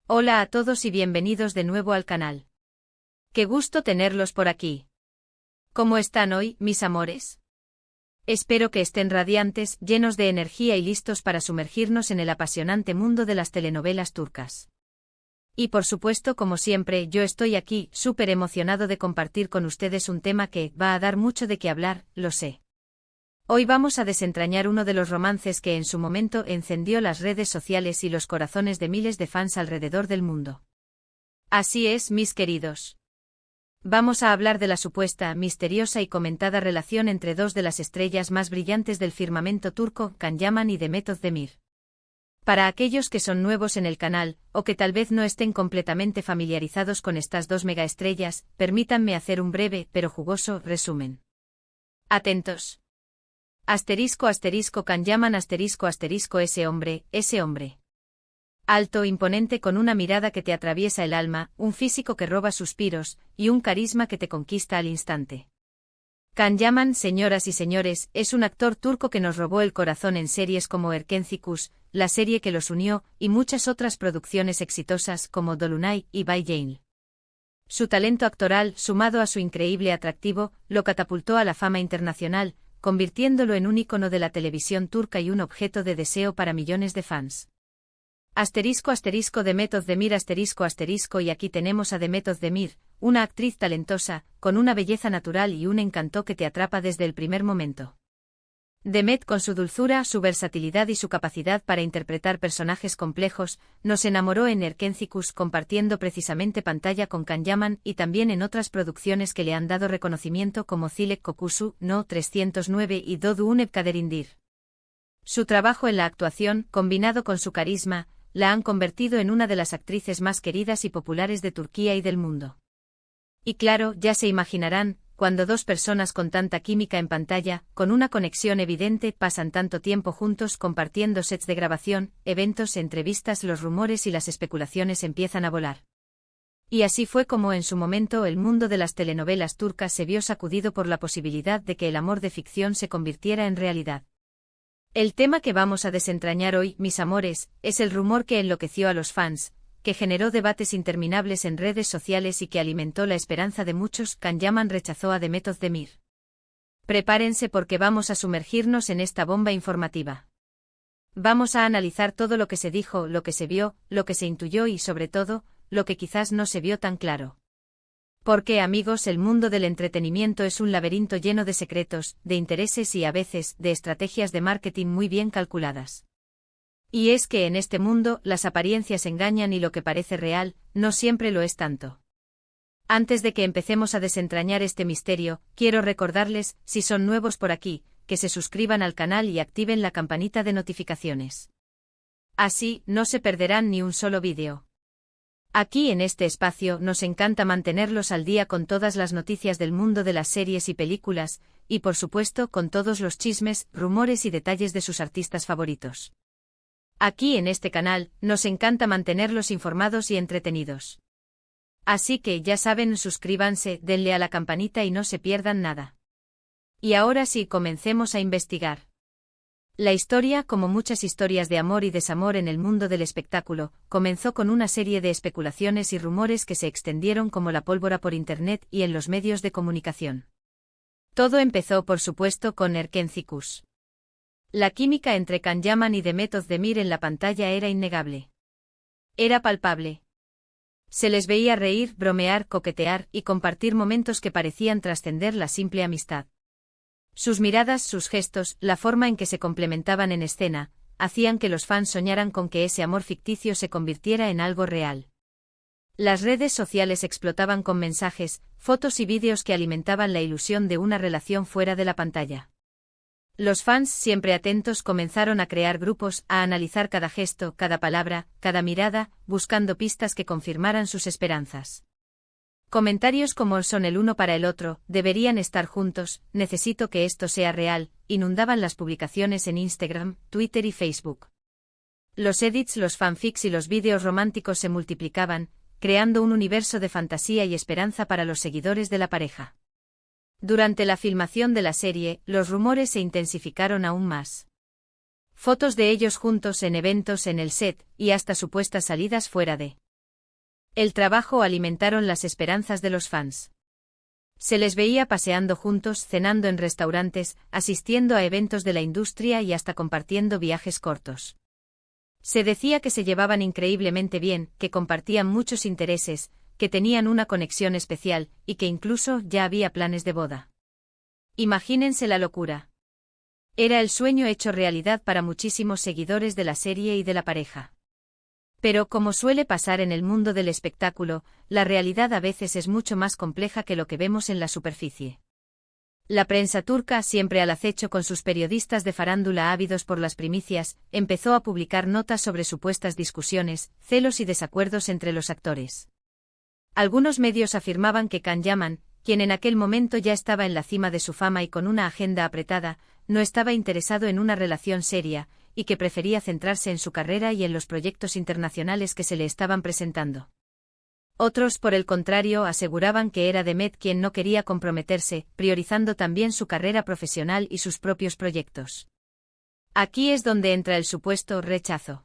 Hola a todos y bienvenidos de nuevo al canal. Qué gusto tenerlos por aquí. ¿Cómo están hoy, mis amores? Espero que estén radiantes, llenos de energía y listos para sumergirnos en el apasionante mundo de las telenovelas turcas. Y por supuesto, como siempre, yo estoy aquí, súper emocionado de compartir con ustedes un tema que va a dar mucho de qué hablar, lo sé. Hoy vamos a desentrañar uno de los romances que en su momento encendió las redes sociales y los corazones de miles de fans alrededor del mundo. Así es, mis queridos. Vamos a hablar de la supuesta, misteriosa y comentada relación entre dos de las estrellas más brillantes del firmamento turco, Can Yaman y Demet Özdemir. Para aquellos que son nuevos en el canal, o que tal vez no estén completamente familiarizados con estas dos megaestrellas, permítanme hacer un breve, pero jugoso, resumen. Atentos. Can Yaman ese hombre. Alto, imponente, con una mirada que te atraviesa el alma, un físico que roba suspiros, y un carisma que te conquista al instante. Can Yaman, señoras y señores, es un actor turco que nos robó el corazón en series como Erkenci Kuş, la serie que los unió, y muchas otras producciones exitosas como Dolunay y Bay Jail. Su talento actoral, sumado a su increíble atractivo, lo catapultó a la fama internacional, convirtiéndolo en un ícono de la televisión turca y un objeto de deseo para millones de fans. Demet Özdemir y aquí tenemos a Demet Özdemir, una actriz talentosa, con una belleza natural y un encanto que te atrapa desde el primer momento. Demet, con su dulzura, su versatilidad y su capacidad para interpretar personajes complejos, nos enamoró en Erkenci Kuş, compartiendo precisamente pantalla con Can Yaman y también en otras producciones que le han dado reconocimiento como Zilek Kokusu, No 309 y Doğdu Unep Kaderindir. Su trabajo en la actuación, combinado con su carisma, la han convertido en una de las actrices más queridas y populares de Turquía y del mundo. Y claro, ya se imaginarán, cuando dos personas con tanta química en pantalla, con una conexión evidente, pasan tanto tiempo juntos compartiendo sets de grabación, eventos, entrevistas, los rumores y las especulaciones empiezan a volar. Y así fue como en su momento el mundo de las telenovelas turcas se vio sacudido por la posibilidad de que el amor de ficción se convirtiera en realidad. El tema que vamos a desentrañar hoy, mis amores, es el rumor que enloqueció a los fans, que generó debates interminables en redes sociales y que alimentó la esperanza de muchos. Can Yaman rechazó a Demet Özdemir. Prepárense porque vamos a sumergirnos en esta bomba informativa. Vamos a analizar todo lo que se dijo, lo que se vio, lo que se intuyó y, sobre todo, lo que quizás no se vio tan claro. Porque, amigos, el mundo del entretenimiento es un laberinto lleno de secretos, de intereses y, a veces, de estrategias de marketing muy bien calculadas. Y es que en este mundo, las apariencias engañan y lo que parece real, no siempre lo es tanto. Antes de que empecemos a desentrañar este misterio, quiero recordarles, si son nuevos por aquí, que se suscriban al canal y activen la campanita de notificaciones. Así, no se perderán ni un solo vídeo. Aquí en este espacio nos encanta mantenerlos al día con todas las noticias del mundo de las series y películas, y por supuesto con todos los chismes, rumores y detalles de sus artistas favoritos. Aquí en este canal, nos encanta mantenerlos informados y entretenidos. Así que ya saben, suscríbanse, denle a la campanita y no se pierdan nada. Y ahora sí, comencemos a investigar. La historia, como muchas historias de amor y desamor en el mundo del espectáculo, comenzó con una serie de especulaciones y rumores que se extendieron como la pólvora por internet y en los medios de comunicación. Todo empezó, por supuesto, con Erkenci Kuş. La química entre Can Yaman y Demet Özdemir en la pantalla era innegable. Era palpable. Se les veía reír, bromear, coquetear y compartir momentos que parecían trascender la simple amistad. Sus miradas, sus gestos, la forma en que se complementaban en escena, hacían que los fans soñaran con que ese amor ficticio se convirtiera en algo real. Las redes sociales explotaban con mensajes, fotos y vídeos que alimentaban la ilusión de una relación fuera de la pantalla. Los fans, siempre atentos, comenzaron a crear grupos, a analizar cada gesto, cada palabra, cada mirada, buscando pistas que confirmaran sus esperanzas. Comentarios como son el uno para el otro, deberían estar juntos, necesito que esto sea real, inundaban las publicaciones en Instagram, Twitter y Facebook. Los edits, los fanfics y los vídeos románticos se multiplicaban, creando un universo de fantasía y esperanza para los seguidores de la pareja. Durante la filmación de la serie, los rumores se intensificaron aún más. Fotos de ellos juntos en eventos en el set, y hasta supuestas salidas fuera de El trabajo alimentaron las esperanzas de los fans. Se les veía paseando juntos, cenando en restaurantes, asistiendo a eventos de la industria y hasta compartiendo viajes cortos. Se decía que se llevaban increíblemente bien, que compartían muchos intereses, que tenían una conexión especial, y que incluso ya había planes de boda. Imagínense la locura. Era el sueño hecho realidad para muchísimos seguidores de la serie y de la pareja. Pero, como suele pasar en el mundo del espectáculo, la realidad a veces es mucho más compleja que lo que vemos en la superficie. La prensa turca, siempre al acecho con sus periodistas de farándula ávidos por las primicias, empezó a publicar notas sobre supuestas discusiones, celos y desacuerdos entre los actores. Algunos medios afirmaban que Can Yaman, quien en aquel momento ya estaba en la cima de su fama y con una agenda apretada, no estaba interesado en una relación seria, y que prefería centrarse en su carrera y en los proyectos internacionales que se le estaban presentando. Otros, por el contrario, aseguraban que era Demet quien no quería comprometerse, priorizando también su carrera profesional y sus propios proyectos. Aquí es donde entra el supuesto rechazo.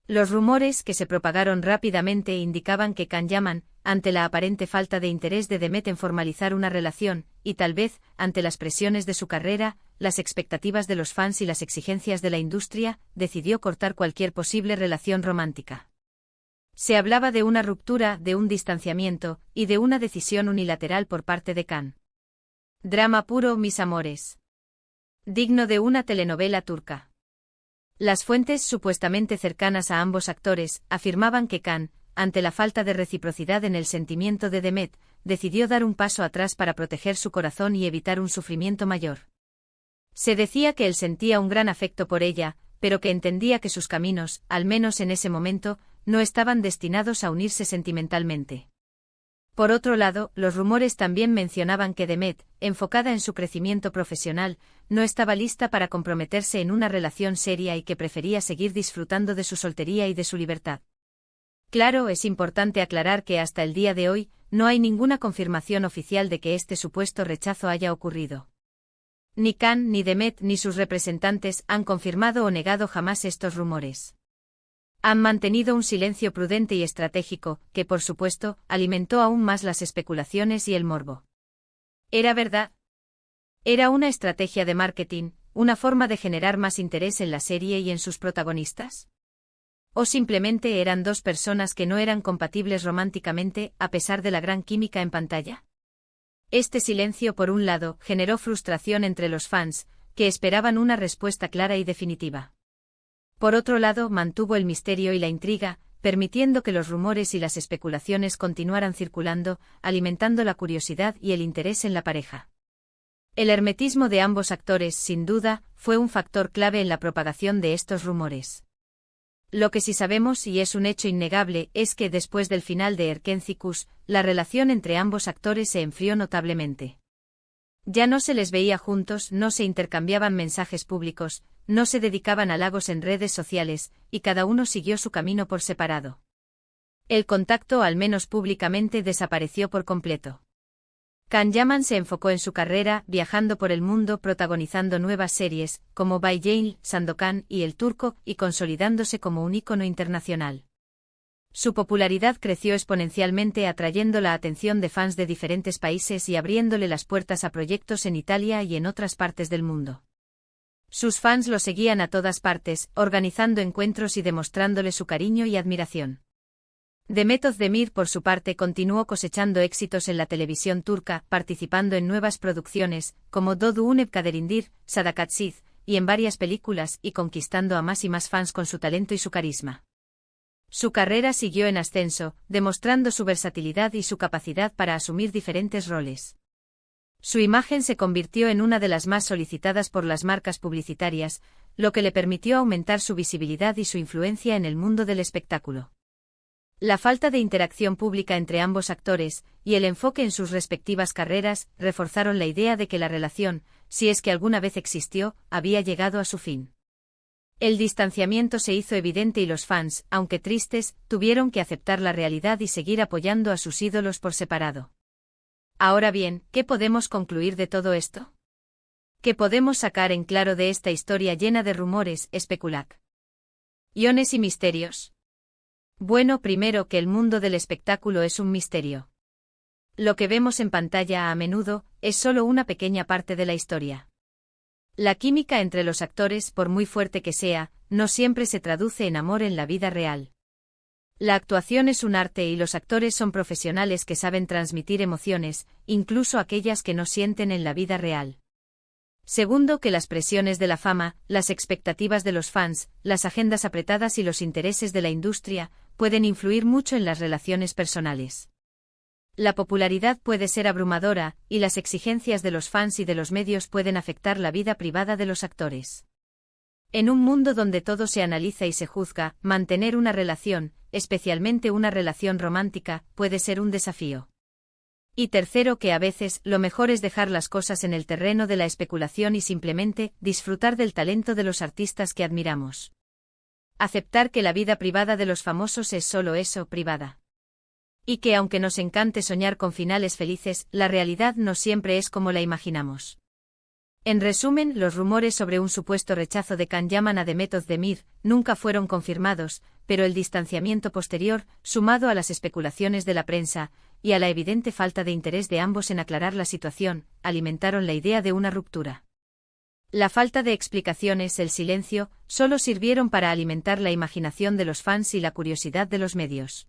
Los rumores que se propagaron rápidamente indicaban que Can Yaman, ante la aparente falta de interés de Demet en formalizar una relación, y tal vez, ante las presiones de su carrera, las expectativas de los fans y las exigencias de la industria, decidió cortar cualquier posible relación romántica. Se hablaba de una ruptura, de un distanciamiento, y de una decisión unilateral por parte de Can. Drama puro, mis amores. Digno de una telenovela turca. Las fuentes supuestamente cercanas a ambos actores afirmaban que Can, ante la falta de reciprocidad en el sentimiento de Demet, decidió dar un paso atrás para proteger su corazón y evitar un sufrimiento mayor. Se decía que él sentía un gran afecto por ella, pero que entendía que sus caminos, al menos en ese momento, no estaban destinados a unirse sentimentalmente. Por otro lado, los rumores también mencionaban que Demet, enfocada en su crecimiento profesional, no estaba lista para comprometerse en una relación seria y que prefería seguir disfrutando de su soltería y de su libertad. Claro, es importante aclarar que hasta el día de hoy, no hay ninguna confirmación oficial de que este supuesto rechazo haya ocurrido. Ni Can, ni Demet, ni sus representantes han confirmado o negado jamás estos rumores. Han mantenido un silencio prudente y estratégico, que por supuesto, alimentó aún más las especulaciones y el morbo. ¿Era verdad? ¿Era una estrategia de marketing, una forma de generar más interés en la serie y en sus protagonistas? ¿O simplemente eran dos personas que no eran compatibles románticamente, a pesar de la gran química en pantalla? Este silencio, por un lado, generó frustración entre los fans, que esperaban una respuesta clara y definitiva. Por otro lado, mantuvo el misterio y la intriga, permitiendo que los rumores y las especulaciones continuaran circulando, alimentando la curiosidad y el interés en la pareja. El hermetismo de ambos actores, sin duda, fue un factor clave en la propagación de estos rumores. Lo que sí sabemos, y es un hecho innegable, es que después del final de Erkenci-Kuş, la relación entre ambos actores se enfrió notablemente. Ya no se les veía juntos, no se intercambiaban mensajes públicos, no se dedicaban halagos en redes sociales, y cada uno siguió su camino por separado. El contacto, al menos públicamente, desapareció por completo. Can Yaman se enfocó en su carrera, viajando por el mundo protagonizando nuevas series, como Bay Jail, Sandokan y El Turco, y consolidándose como un ícono internacional. Su popularidad creció exponencialmente, atrayendo la atención de fans de diferentes países y abriéndole las puertas a proyectos en Italia y en otras partes del mundo. Sus fans lo seguían a todas partes, organizando encuentros y demostrándole su cariño y admiración. Demet Özdemir, por su parte, continuó cosechando éxitos en la televisión turca, participando en nuevas producciones, como Doğduğun Kaderindir, Sadakatsiz, y en varias películas, y conquistando a más y más fans con su talento y su carisma. Su carrera siguió en ascenso, demostrando su versatilidad y su capacidad para asumir diferentes roles. Su imagen se convirtió en una de las más solicitadas por las marcas publicitarias, lo que le permitió aumentar su visibilidad y su influencia en el mundo del espectáculo. La falta de interacción pública entre ambos actores, y el enfoque en sus respectivas carreras, reforzaron la idea de que la relación, si es que alguna vez existió, había llegado a su fin. El distanciamiento se hizo evidente y los fans, aunque tristes, tuvieron que aceptar la realidad y seguir apoyando a sus ídolos por separado. Ahora bien, ¿qué podemos concluir de todo esto? ¿Qué podemos sacar en claro de esta historia llena de rumores, especulaciones y misterios? Bueno, primero que el mundo del espectáculo es un misterio. Lo que vemos en pantalla a menudo es solo una pequeña parte de la historia. La química entre los actores, por muy fuerte que sea, no siempre se traduce en amor en la vida real. La actuación es un arte y los actores son profesionales que saben transmitir emociones, incluso aquellas que no sienten en la vida real. Segundo, que las presiones de la fama, las expectativas de los fans, las agendas apretadas y los intereses de la industria pueden influir mucho en las relaciones personales. La popularidad puede ser abrumadora, y las exigencias de los fans y de los medios pueden afectar la vida privada de los actores. En un mundo donde todo se analiza y se juzga, mantener una relación, especialmente una relación romántica, puede ser un desafío. Y tercero, que a veces lo mejor es dejar las cosas en el terreno de la especulación y simplemente disfrutar del talento de los artistas que admiramos. Aceptar que la vida privada de los famosos es solo eso, privada. Y que aunque nos encante soñar con finales felices, la realidad no siempre es como la imaginamos. En resumen, los rumores sobre un supuesto rechazo de Can Yaman a Demet Özdemir nunca fueron confirmados, pero el distanciamiento posterior, sumado a las especulaciones de la prensa, y a la evidente falta de interés de ambos en aclarar la situación, alimentaron la idea de una ruptura. La falta de explicaciones, el silencio, solo sirvieron para alimentar la imaginación de los fans y la curiosidad de los medios.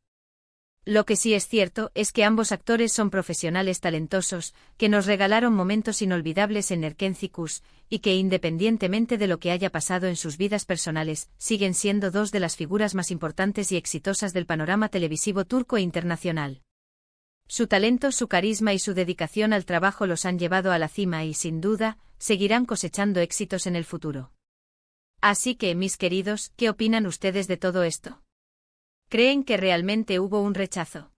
Lo que sí es cierto es que ambos actores son profesionales talentosos, que nos regalaron momentos inolvidables en Erkencikus, y que independientemente de lo que haya pasado en sus vidas personales, siguen siendo dos de las figuras más importantes y exitosas del panorama televisivo turco e internacional. Su talento, su carisma y su dedicación al trabajo los han llevado a la cima y, sin duda, seguirán cosechando éxitos en el futuro. Así que, mis queridos, ¿qué opinan ustedes de todo esto? ¿Creen que realmente hubo un rechazo?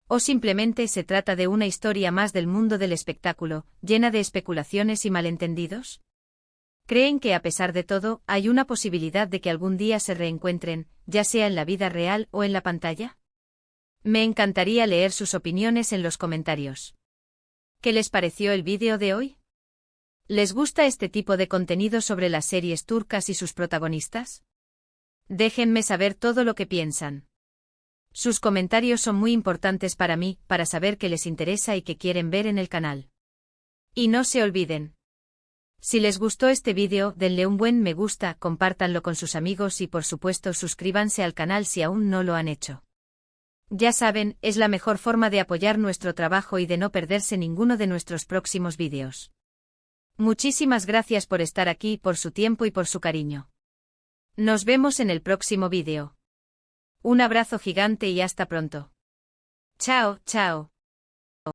¿O simplemente se trata de una historia más del mundo del espectáculo, llena de especulaciones y malentendidos? ¿Creen que a pesar de todo, hay una posibilidad de que algún día se reencuentren, ya sea en la vida real o en la pantalla? Me encantaría leer sus opiniones en los comentarios. ¿Qué les pareció el vídeo de hoy? ¿Les gusta este tipo de contenido sobre las series turcas y sus protagonistas? Déjenme saber todo lo que piensan. Sus comentarios son muy importantes para mí, para saber qué les interesa y qué quieren ver en el canal. Y no se olviden. Si les gustó este vídeo, denle un buen me gusta, compártanlo con sus amigos y por supuesto suscríbanse al canal si aún no lo han hecho. Ya saben, es la mejor forma de apoyar nuestro trabajo y de no perderse ninguno de nuestros próximos vídeos. Muchísimas gracias por estar aquí, por su tiempo y por su cariño. Nos vemos en el próximo vídeo. Un abrazo gigante y hasta pronto. Chao, chao.